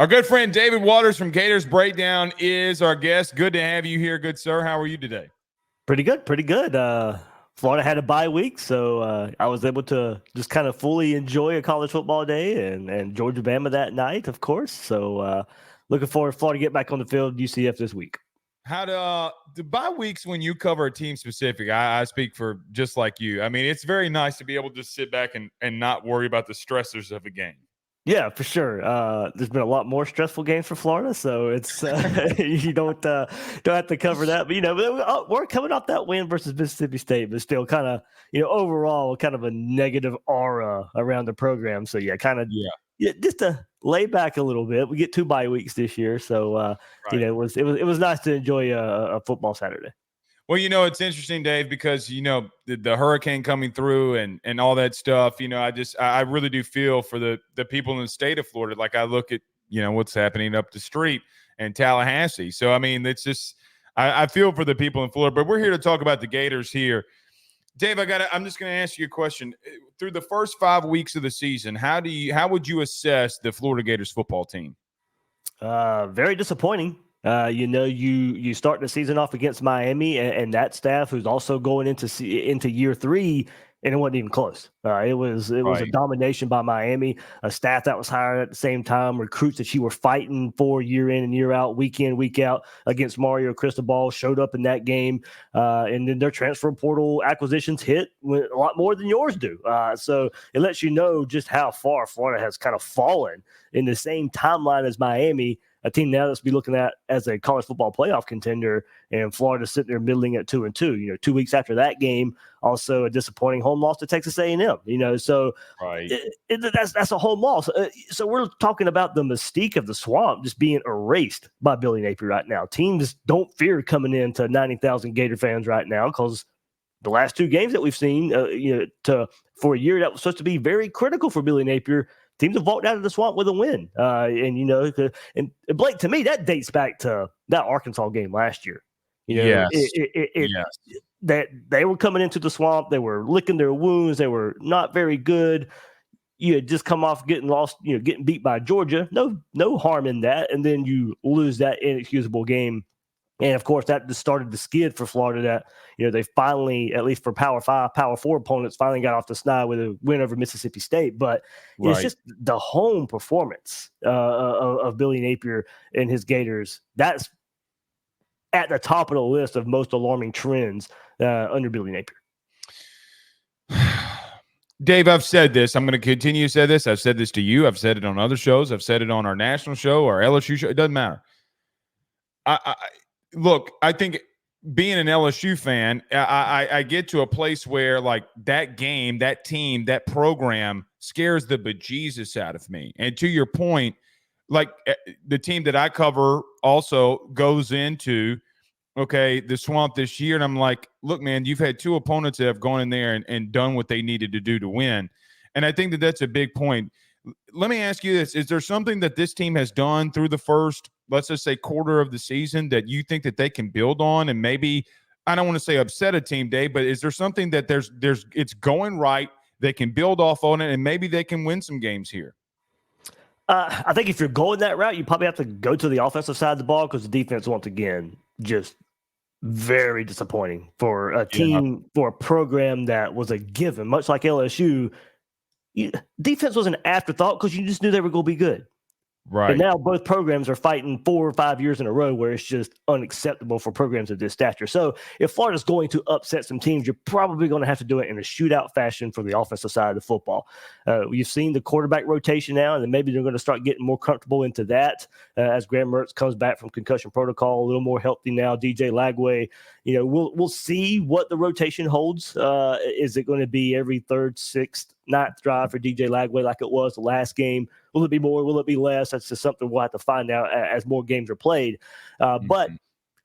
Our good friend David Waters from Gators Breakdown is our guest. Good to have you here, good sir. How are you today? Pretty good, pretty good. Florida had a bye week, so I was able to just kind of fully enjoy a college football day and Georgia-Bama that night, of course. So looking forward to Florida get back on the field, UCF this week. How the bye weeks when you cover a team specific, I speak for just like you. I mean, it's very nice to be able to just sit back and not worry about the stressors of a game. Yeah, for sure. There's been a lot more stressful games for Florida, so it's you don't have to cover that. But we're coming off that win versus Mississippi State, but still kind of overall kind of a negative aura around the program. So just to lay back a little bit. We get 2 bye weeks this year, so right. It was nice to enjoy a football Saturday. Well, it's interesting, Dave, because, the hurricane coming through and all that stuff, I really do feel for the people in the state of Florida. Like I look at, what's happening up the street in Tallahassee. So, I mean, it's just I feel for the people in Florida. But we're here to talk about the Gators here. Dave, I'm just going to ask you a question. Through the first 5 weeks of the season, how would you assess the Florida Gators football team? Very disappointing. You start the season off against Miami and that staff who's also going into year 3, and it wasn't even close. It was a domination by Miami, a staff that was hired at the same time, recruits that you were fighting for year in and year out, week in, week out against Mario Cristobal showed up in that game. And then their transfer portal acquisitions hit a lot more than yours do. So it lets you know just how far Florida has kind of fallen in the same timeline as Miami, a team now that's be looking at as a college football playoff contender, and Florida sitting there middling at 2-2. 2 weeks after that game, also a disappointing home loss to Texas A&M. So right. That's a home loss. So we're talking about the mystique of the Swamp just being erased by Billy Napier right now. Teams don't fear coming into 90,000 Gator fans right now because the last 2 games that we've seen, for a year that was supposed to be very critical for Billy Napier. Teams have walked out of the Swamp with a win. And Blake, to me, that dates back to that Arkansas game last year. Yes. That they were coming into the Swamp. They were licking their wounds. They were not very good. You had just come off getting lost, getting beat by Georgia. No harm in that. And then you lose that inexcusable game. And, of course, that just started the skid for Florida that, they finally, at least for Power 5, Power 4 opponents, finally got off the snide with a win over Mississippi State. But It's just the home performance of Billy Napier and his Gators. That's at the top of the list of most alarming trends under Billy Napier. Dave, I've said this. I'm going to continue to say this. I've said this to you. I've said it on other shows. I've said it on our national show, our LSU show. It doesn't matter. Look, I think being an LSU fan, I get to a place where like that game, that team, that program scares the bejesus out of me. And to your point, like the team that I cover also goes into, the Swamp this year. And I'm like, look, man, you've had 2 opponents that have gone in there and done what they needed to do to win. And I think that that's a big point. Let me ask you this. Is there something that this team has done through the first, let's just say, quarter of the season that you think that they can build on and maybe, I don't want to say upset a team, Dave, but is there something that it's going right, they can build off on it, and maybe they can win some games here? I think if you're going that route, you probably have to go to the offensive side of the ball because the defense, once again, just very disappointing for a team, for a program that was a given, much like LSU. Defense was an afterthought because you just knew they were going to be good. Right. And now both programs are fighting 4 or 5 years in a row where it's just unacceptable for programs of this stature. So if Florida's going to upset some teams, you're probably going to have to do it in a shootout fashion for the offensive side of the football. You've seen the quarterback rotation now, and then maybe they're going to start getting more comfortable into that as Graham Mertz comes back from concussion protocol, a little more healthy now. DJ Lagway, we'll see what the rotation holds. Is it going to be every 3rd, 6th, 9th drive for DJ Lagway like it was the last game? Will it be more? Will it be less? That's just something we'll have to find out as more games are played. But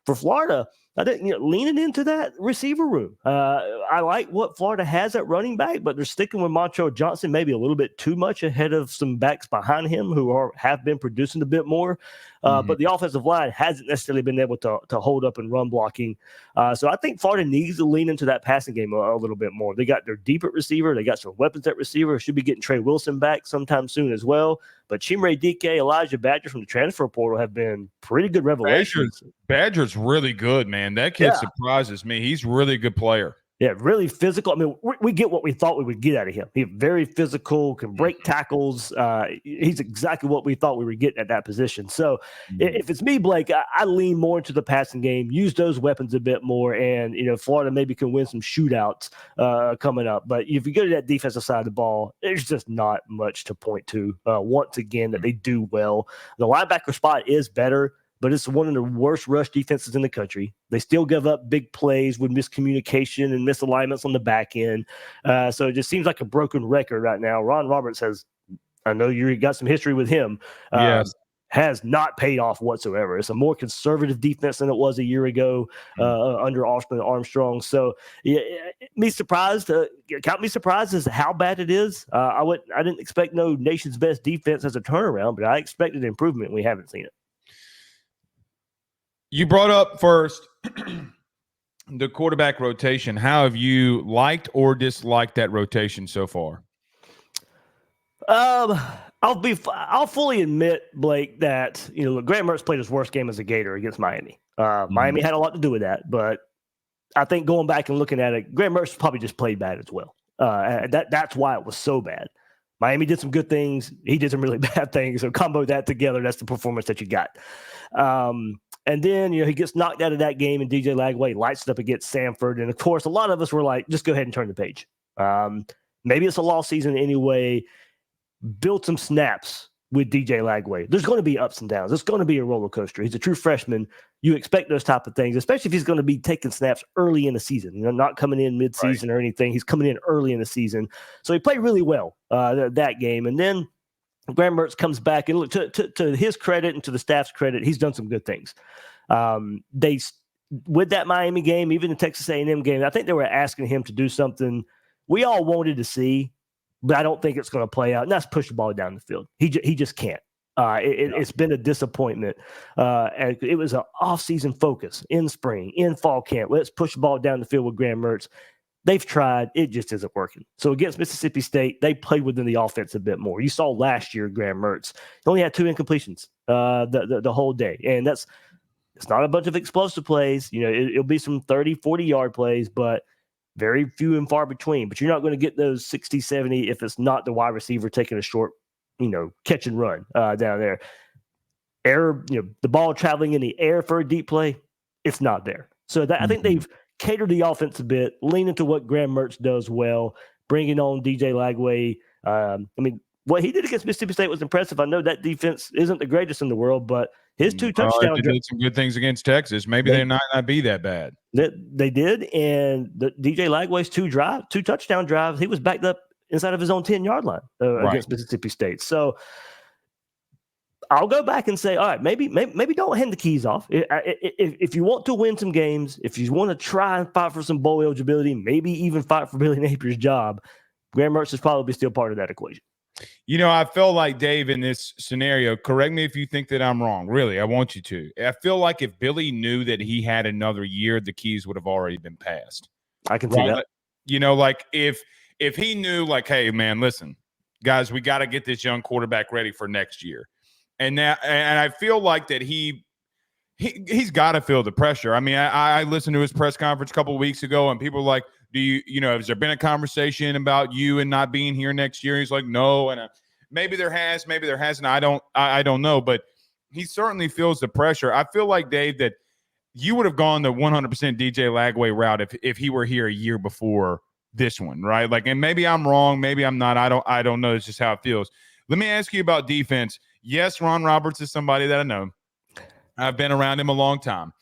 for Florida, I think leaning into that receiver room. I like what Florida has at running back, but they're sticking with Montrell Johnson maybe a little bit too much ahead of some backs behind him who have been producing a bit more. But the offensive line hasn't necessarily been able to hold up and run blocking. So I think Florida needs to lean into that passing game a little bit more. They got their deep at receiver. They got some weapons at receiver. Should be getting Trey Wilson back sometime soon as well. But Chimere Dike, Elijah Badger from the transfer portal have been pretty good revelations. Badger's really good, man. That kid surprises me. He's a really good player. Yeah, really physical. I mean, we get what we thought we would get out of him. He's very physical, can break tackles. He's exactly what we thought we were getting at that position. So if it's me, Blake, I lean more into the passing game, use those weapons a bit more, and, Florida maybe can win some shootouts coming up. But if you go to that defensive side of the ball, there's just not much to point to. Once again, that they do well. The linebacker spot is better, but it's one of the worst rush defenses in the country. They still give up big plays with miscommunication and misalignments on the back end. So it just seems like a broken record right now. Ron Roberts I know you got some history with him, has not paid off whatsoever. It's a more conservative defense than it was a year ago under Austin Armstrong. So count me surprised as to how bad it is. I didn't expect no nation's best defense as a turnaround, but I expected improvement. We haven't seen it. You brought up first the quarterback rotation. How have you liked or disliked that rotation so far? I'll fully admit, Blake, that Graham Mertz played his worst game as a Gator against Miami. Miami had a lot to do with that, but I think going back and looking at it, Graham Mertz probably just played bad as well. That's why it was so bad. Miami did some good things. He did some really bad things. So combo that together, that's the performance that you got. And then, he gets knocked out of that game, and DJ Lagway lights it up against Samford. And, of course, a lot of us were like, just go ahead and turn the page. Maybe it's a lost season anyway. Build some snaps with DJ Lagway. There's going to be ups and downs. It's going to be a roller coaster. He's a true freshman. You expect those type of things, especially if he's going to be taking snaps early in the season, not coming in mid-season or anything. He's coming in early in the season. So he played really well that game. And then Graham Mertz comes back, and look, to his credit and to the staff's credit, he's done some good things. With that Miami game, even the Texas A&M game, I think they were asking him to do something we all wanted to see, but I don't think it's going to play out. And that's push the ball down the field. He just can't. It's been a disappointment. And it was an off-season focus in spring, in fall camp. Let's push the ball down the field with Graham Mertz. They've tried. It just isn't working. So against Mississippi State, they played within the offense a bit more. You saw last year, Graham Mertz, he only had 2 incompletions the whole day. And it's not a bunch of explosive plays. It'll be some 30, 40-yard plays, but very few and far between. But you're not going to get those 60, 70 if it's not the wide receiver taking a short, catch and run down there. The ball traveling in the air for a deep play, it's not there. So I think they've cater the offense a bit, lean into what Graham Mertz does well, bringing on DJ Lagway. What he did against Mississippi State was impressive. I know that defense isn't the greatest in the world, but his 2 touchdowns. They did some good things against Texas. Maybe they might not be that bad. They did, and the DJ Lagway's 2 touchdown drives, he was backed up inside of his own 10-yard line against Mississippi State. So I'll go back and say, all right, maybe don't hand the keys off. If you want to win some games, if you want to try and fight for some bowl eligibility, maybe even fight for Billy Napier's job, Graham Mertz is probably still part of that equation. I feel like, Dave, in this scenario, correct me if you think that I'm wrong. Really, I want you to. I feel like if Billy knew that he had another year, the keys would have already been passed. I can see that. If he knew, hey, man, listen, guys, we got to get this young quarterback ready for next year. And I feel like that he's got to feel the pressure. I mean, I listened to his press conference a couple of weeks ago, and people were like, has there been a conversation about you and not being here next year? He's like, no. And maybe there has, maybe there hasn't. I don't know, but he certainly feels the pressure. I feel like, Dave, that you would have gone the 100% DJ Lagway route if he were here a year before this one, right? And maybe I'm wrong, maybe I'm not. I don't know. It's just how it feels. Let me ask you about defense. Yes, Ron Roberts is somebody that I know. I've been around him a long time.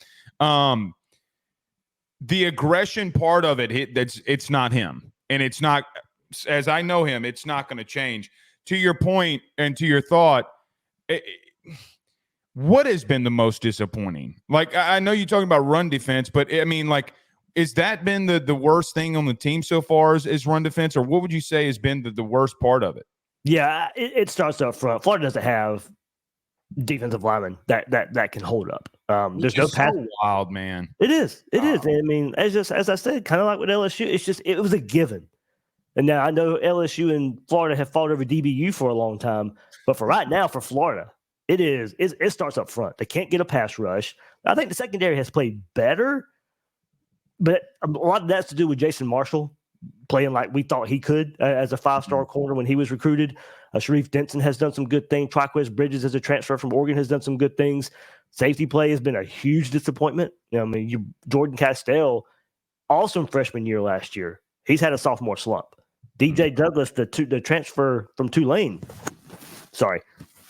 The aggression part of it's not him. And it's not, as I know him, it's not going to change. To your point and to your thought, what has been the most disappointing? I know you're talking about run defense, but has that been the worst thing on the team so far is run defense? Or what would you say has been the worst part of it? Yeah, it starts up front. Florida doesn't have defensive linemen that can hold up. There's no pass. So wild, man. It is. It is. And as I said, kind of like with LSU, it was a given And now I know LSU and Florida have fought over DBU for a long time, but for right now, for Florida, it starts up front. They can't get a pass rush. I think the secondary has played better, but a lot of that's to do with Jason Marshall playing like we thought he could as a 5-star corner when he was recruited. Sharif Denson has done some good things. Triquez Bridges, as a transfer from Oregon, has done some good things. Safety play has been a huge disappointment. Jordan Castell, awesome freshman year last year. He's had a sophomore slump. DJ Douglas, the transfer from Tulane. Sorry.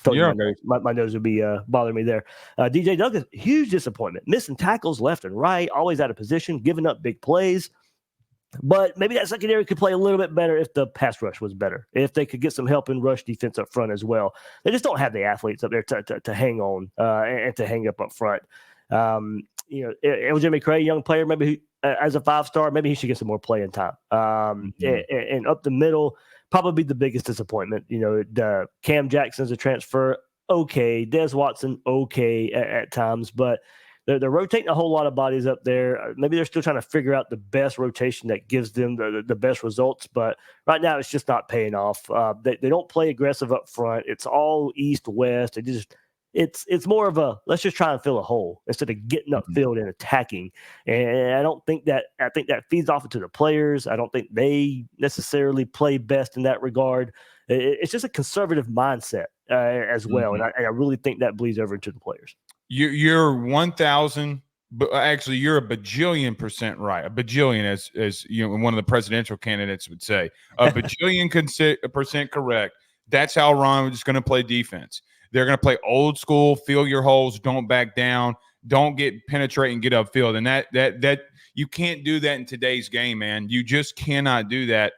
My nose would be bothering me there. DJ Douglas, huge disappointment. Missing tackles left and right, always out of position, giving up big plays. But maybe that secondary could play a little bit better if the pass rush was better, if they could get some help in rush defense up front as well. They just don't have the athletes up there to hang on and to hang up front. LJ McCray, young player, maybe as a 5-star, maybe he should get some more playing time. And up the middle, probably the biggest disappointment. The Cam Jackson's a transfer, okay. Des Watson, okay at times, but they're rotating a whole lot of bodies up there. Maybe they're still trying to figure out the best rotation that gives them the best results. But right now, it's just not paying off. They don't play aggressive up front. It's all east-west. It's more of a let's just try and fill a hole instead of getting upfield and attacking. And I think that feeds off into the players. I don't think they necessarily play best in that regard. It's just a conservative mindset as well. And I really think that bleeds over into the players. You're 1,000, but actually you're a bajillion% right. A bajillion, as one of the presidential candidates would say, a bajillion percent correct. That's how Ron is going to play defense. They're going to play old school, fill your holes, don't back down, don't penetrate and get upfield. And that you can't do that in today's game, man. You just cannot do that.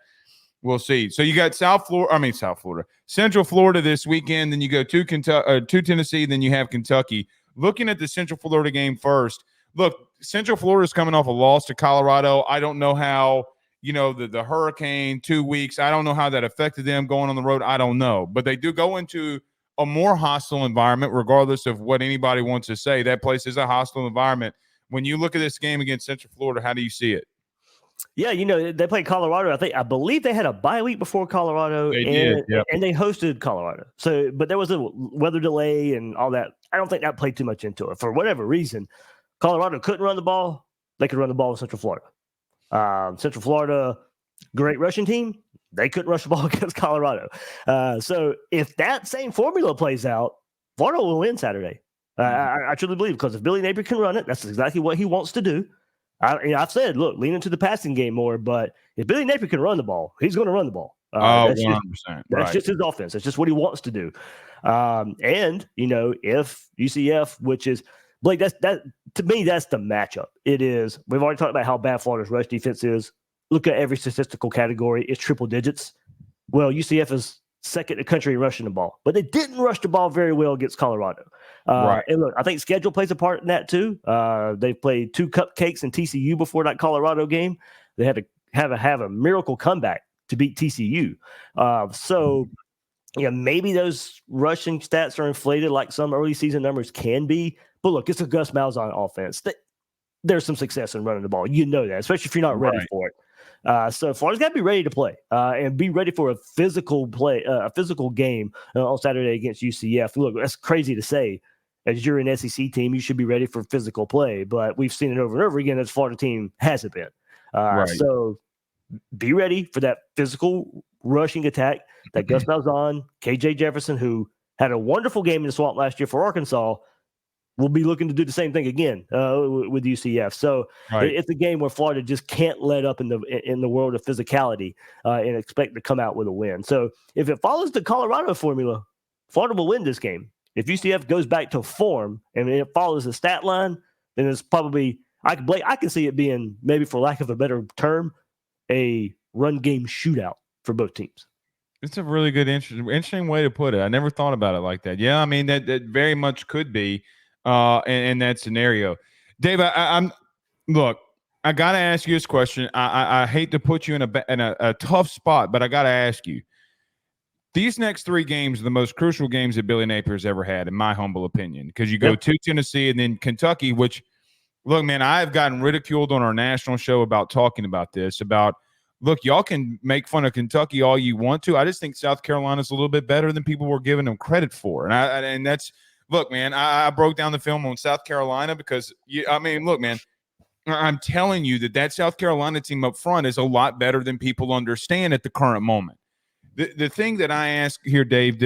We'll see. So you got Central Florida this weekend. Then you go to Tennessee. Then you have Kentucky. Looking at the Central Florida game first, look, Central Florida is coming off a loss to Colorado. I don't know how, the hurricane 2 weeks, I don't know how that affected them going on the road. I don't know. But they do go into a more hostile environment, regardless of what anybody wants to say. That place is a hostile environment. When you look at this game against Central Florida, how do you see it? Yeah, they played Colorado. I believe they had a bye week before Colorado, and they hosted Colorado. So, but there was a weather delay and all that. I don't think that played too much into it. For whatever reason, Colorado couldn't run the ball. They could run the ball with Central Florida. Central Florida, great rushing team. They couldn't rush the ball against Colorado. So if that same formula plays out, Florida will win Saturday. I truly believe, because if Billy Napier can run it, that's exactly what he wants to do. I've said, look, lean into the passing game more, but if Billy Napier can run the ball, he's going to run the ball. That's 100%. That's just his offense. That's just what he wants to do. And if UCF, which is Blake, that to me, that's the matchup. It is. We've already talked about how bad Florida's rush defense is. Look at every statistical category; it's triple digits. Well, UCF is second in the country in rushing the ball, but they didn't rush the ball very well against Colorado. Right. And look, I think schedule plays a part in that too. They played 2 cupcakes in TCU before that Colorado game. They had to have a miracle comeback to beat TCU. So maybe those rushing stats are inflated like some early season numbers can be. But look, it's a Gus Malzahn offense. There's some success in running the ball. You know that, especially if you're not ready for it. So Florida's got to be ready to play and be ready for a physical game on Saturday against UCF. Look, that's crazy to say. As you're an SEC team, you should be ready for physical play. But we've seen it over and over again as Florida team hasn't been. So be ready for that physical rushing attack that Gus Malzahn, KJ Jefferson, who had a wonderful game in the Swamp last year for Arkansas, will be looking to do the same thing again with UCF. So it's a game where Florida just can't let up in the world of physicality and expect to come out with a win. So if it follows the Colorado formula, Florida will win this game. If UCF goes back to form and it follows the stat line, then it's probably I can see it being, maybe for lack of a better term, a run game shootout for both teams. It's a really good, interesting way to put it. I never thought about it like that. Yeah, I mean that very much could be in that scenario. Dave, look, I got to ask you this question. I hate to put you in a tough spot, but I got to ask you. These next 3 games are the most crucial games that Billy Napier has ever had, in my humble opinion, because you go to Tennessee and then Kentucky, which, look, man, I've gotten ridiculed on our national show about talking about this, about look, y'all can make fun of Kentucky all you want to. I just think South Carolina's a little bit better than people were giving them credit for. And that's look, man, I broke down the film on South Carolina because look, man, I'm telling you that South Carolina team up front is a lot better than people understand at the current moment. The thing that I ask here, Dave,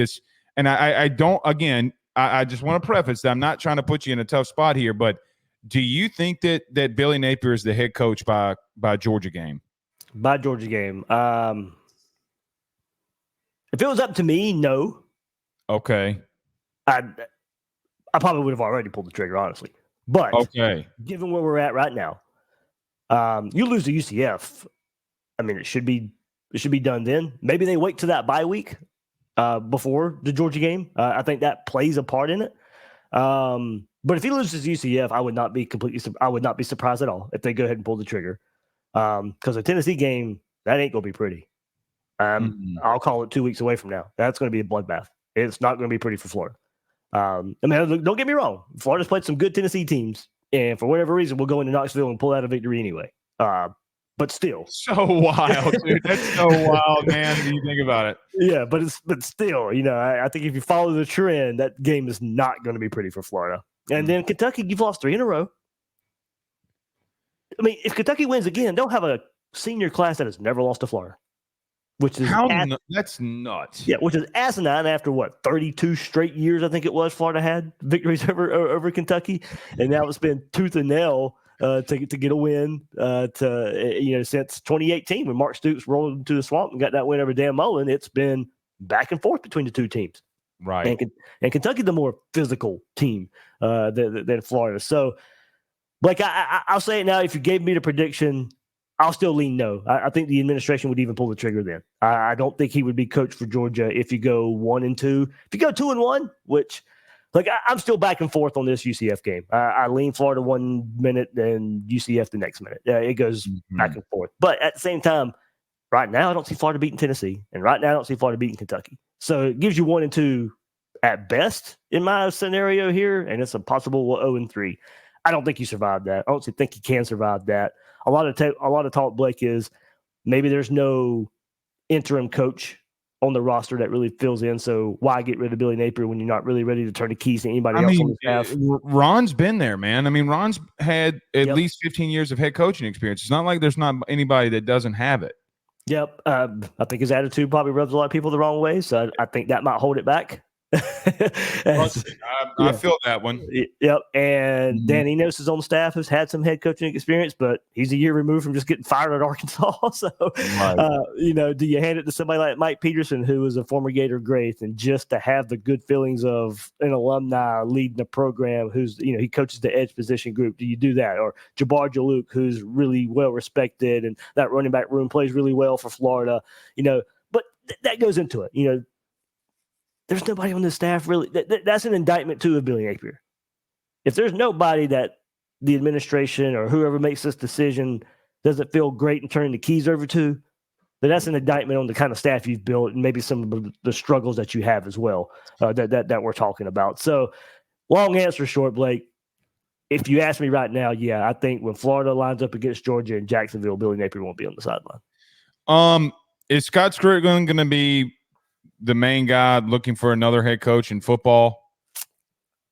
and I don't, again, I just want to preface that I'm not trying to put you in a tough spot here, but do you think that Billy Napier is the head coach by Georgia game? By Georgia game. If it was up to me, no. Okay. I probably would have already pulled the trigger, honestly. But okay, given where we're at right now, you lose to UCF. I mean, it should be done then. Maybe they wait to that bye week before the Georgia game. I think that plays a part in it. But if he loses to UCF, I would not be surprised at all if they go ahead and pull the trigger. Because the Tennessee game, that ain't gonna be pretty. I'll call it 2 weeks away from now. That's going to be a bloodbath. It's not going to be pretty for Florida. Don't get me wrong. Florida's played some good Tennessee teams, and for whatever reason, we'll go into Knoxville and pull out a victory anyway. But still, so wild, dude. That's so wild, man. When you think about it, yeah. But still, I think if you follow the trend, that game is not going to be pretty for Florida. And then Kentucky, you've lost 3 in a row. I mean, if Kentucky wins again, they'll have a senior class that has never lost to Florida. Which is that's nuts. Yeah, which is asinine after 32 straight years, I think it was, Florida had victories over Kentucky. And now it's been tooth and nail to get a win since 2018 when Mark Stoops rolled into the swamp and got that win over Dan Mullen. It's been back and forth between the two teams. Right. And Kentucky, the more physical team than Florida. So, I'll say it now. If you gave me the prediction, I'll still lean no. I think the administration would even pull the trigger then. I don't think he would be coach for Georgia if you go 1-2. If you go 2-1, which, I'm still back and forth on this UCF game. I lean Florida 1 minute and UCF the next minute. It goes back and forth. But at the same time, right now I don't see Florida beating Tennessee, and right now I don't see Florida beating Kentucky. So it gives you 1-2 at best in my scenario here, and it's a possible 0-3. I don't think you survived that. I don't think you can survive that. A lot of talk, Blake, is maybe there's no interim coach on the roster that really fills in. So why get rid of Billy Napier when you're not really ready to turn the keys to anybody else on the staff? Ron's been there, man. I mean, Ron's had at least 15 years of head coaching experience. It's not like there's not anybody that doesn't have it. Yep. I think his attitude probably rubs a lot of people the wrong way. So I think that might hold it back. I feel that one. Yep. And Dan Enos is on staff, who's had some head coaching experience, but he's a year removed from just getting fired at Arkansas. So, do you hand it to somebody like Mike Peterson, who was a former Gator great, and just to have the good feelings of an alumni leading the program, who's, he coaches the edge position group? Do you do that? Or Jabbar Jaluk, who's really well respected, and that running back room plays really well for Florida, but that goes into it, There's nobody on the staff really. That's an indictment too of Billy Napier. If there's nobody that the administration or whoever makes this decision doesn't feel great in turning the keys over to, then that's an indictment on the kind of staff you've built and maybe some of the struggles that you have as well that we're talking about. So, long answer short, Blake. If you ask me right now, yeah, I think when Florida lines up against Georgia and Jacksonville, Billy Napier won't be on the sideline. Is Scott Strickland going to be the main guy looking for another head coach in football?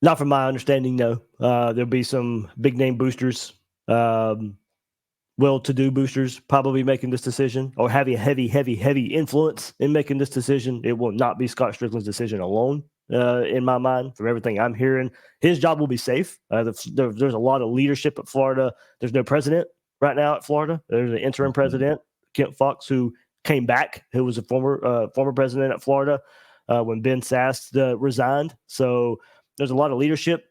Not from my understanding, no. There'll be some big name boosters, well-to-do boosters probably making this decision, or having a heavy influence in making this decision. It will not be Scott Strickland's decision alone, in my mind. From everything I'm hearing, his job will be safe. There's a lot of leadership at Florida. There's no president right now at Florida. There's an interim president, Kent Fox, who came back, who was a former president at Florida when Ben Sass resigned. So there's a lot of leadership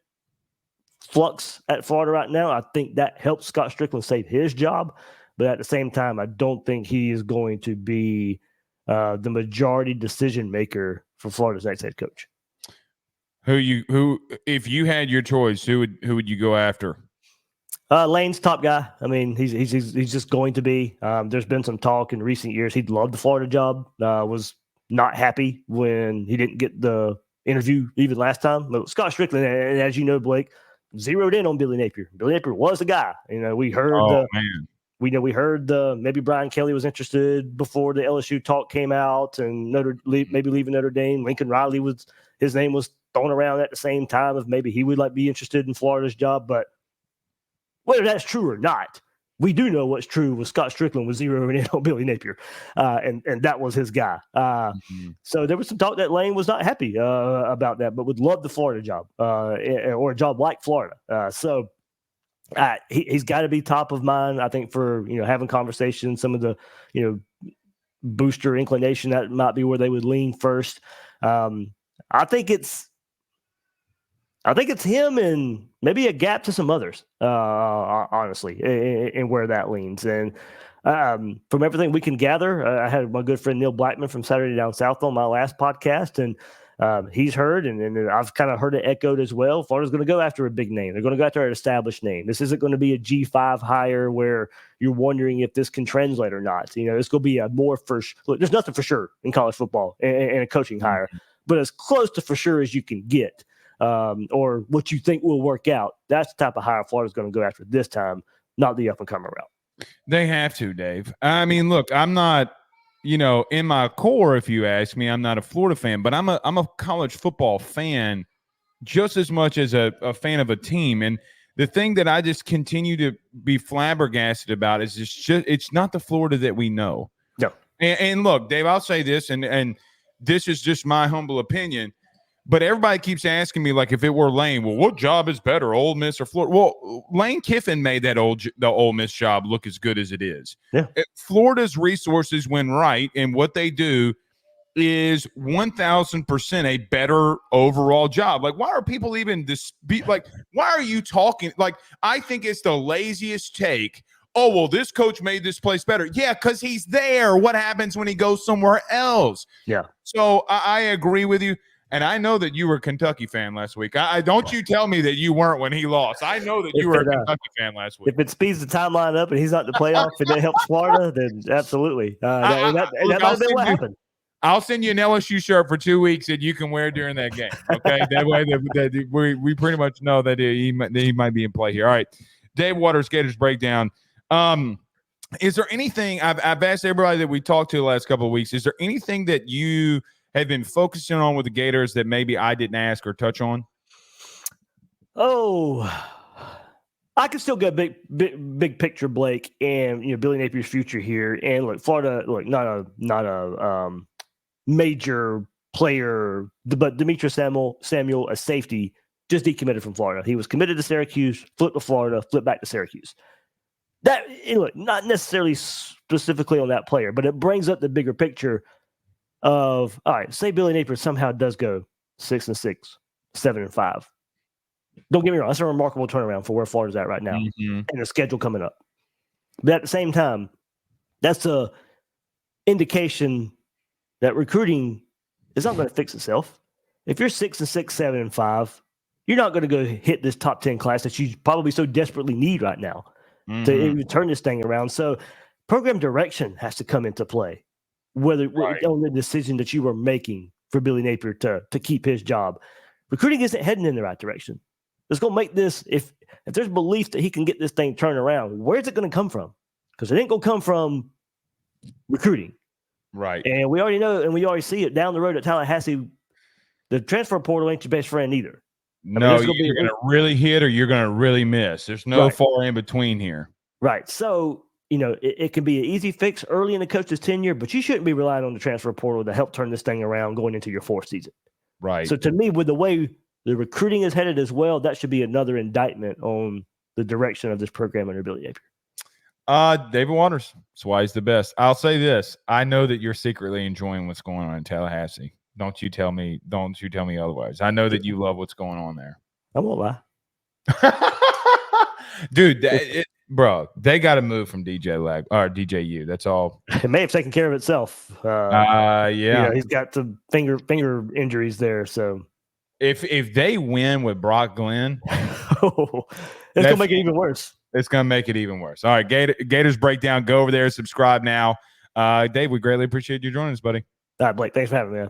flux at Florida right now. I think that helps Scott Strickland save his job. But at the same time, I don't think he is going to be the majority decision maker for Florida's next head coach. Who, if you had your choice, who would you go after? Lane's top guy. I mean, he's just going to be. There's been some talk in recent years. He'd loved the Florida job. Was not happy when he didn't get the interview even last time. But Scott Strickland, and as you know, Blake, zeroed in on Billy Napier. Billy Napier was the guy. We heard we heard maybe Brian Kelly was interested before the LSU talk came out, and maybe leaving Notre Dame. Lincoln Riley his name was thrown around at the same time of maybe he would be interested in Florida's job. But whether that's true or not, we do know what's true was Scott Strickland was zeroing in on Billy Napier, and that was his guy. So there was some talk that Lane was not happy about that, but would love the Florida job or a job like Florida. So he's got to be top of mind, I think, for having conversations. Some of the booster inclination, that might be where they would lean first. I think it's him and maybe a gap to some others, honestly, and where that leans. And from everything we can gather, I had my good friend Neil Blackman from Saturday Down South on my last podcast, and he's heard, and I've kind of heard it echoed as well. Florida's going to go after a big name. They're going to go after an established name. This isn't going to be a G5 hire where you're wondering if this can translate or not. It's going to be a more look, there's nothing for sure in college football and a coaching hire, but as close to for sure as you can get. Or what you think will work out. That's the type of hire Florida's going to go after this time, not the up-and-coming route. They have to, Dave. I mean, look, I'm not, in my core, if you ask me, I'm not a Florida fan, but I'm a college football fan just as much as a fan of a team. And the thing that I just continue to be flabbergasted about is it's not the Florida that we know. No. And look, Dave, I'll say this, and this is just my humble opinion. But everybody keeps asking me, like, if it were Lane, well, what job is better, Ole Miss or Florida? Well, Lane Kiffin made that the Ole Miss job look as good as it is. Yeah. Florida's resources, when right, and what they do is 1,000% a better overall job. Like, why are people even why are you talking? Like, I think it's the laziest take. Oh, well, this coach made this place better. Yeah, because he's there. What happens when he goes somewhere else? Yeah. So I agree with you. And I know that you were a Kentucky fan last week. I don't you tell me that you weren't when he lost. I know that you were a Kentucky fan last week. If it speeds the timeline up and he's not in the playoff and it helps Florida, then absolutely. That might have been what happened. I'll send you an LSU shirt for 2 weeks that you can wear during that game. Okay, that way we pretty much know that he might be in play here. All right, Dave Waters, Gators Breakdown. Is there anything I've asked everybody that we talked to the last couple of weeks? Is there anything that you have been focusing on with the Gators that maybe I didn't ask or touch on? Oh, I can still get big picture, Blake, and Billy Napier's future here. And look, Florida, not a major player, but Demetrius Samuel, a safety, just decommitted from Florida. He was committed to Syracuse, flipped to Florida, flipped back to Syracuse. That not necessarily specifically on that player, but it brings up the bigger picture of, all right, say Billy Napier somehow does go 6-6, 7-5. Don't get me wrong, that's a remarkable turnaround for where Florida's at right now and the schedule coming up. But at the same time, that's a indication that recruiting is not going to fix itself. If you're 6-6, 7-5, you're not going to go hit this top 10 class that you probably so desperately need right now to turn this thing around. So program direction has to come into play. Whether on the decision that you were making for Billy Napier to keep his job. Recruiting isn't heading in the right direction. It's going to make this, if there's belief that he can get this thing turned around, where's it going to come from? Because it ain't going to come from recruiting. Right. And we already know, and we already see it down the road at Tallahassee, the transfer portal ain't your best friend either. No, you're going to really hit or you're going to really miss. There's no far in between here. Right. So, it can be an easy fix early in the coach's tenure, but you shouldn't be relying on the transfer portal to help turn this thing around going into your fourth season. Right. So to me, with the way the recruiting is headed as well, that should be another indictment on the direction of this program under Billy Napier. David Waters. That's why he's the best. I'll say this. I know that you're secretly enjoying what's going on in Tallahassee. Don't you tell me otherwise. I know that you love what's going on there. I won't lie. Dude, bro, they got to move from DJ Lag or DJU. That's all. It may have taken care of itself. Yeah. He's got some finger injuries there. So if they win with Brock Glenn, it's gonna make it even worse. It's gonna make it even worse. All right, Gators Breakdown. Go over there, subscribe now. Dave, we greatly appreciate you joining us, buddy. All right, Blake. Thanks for having me, man.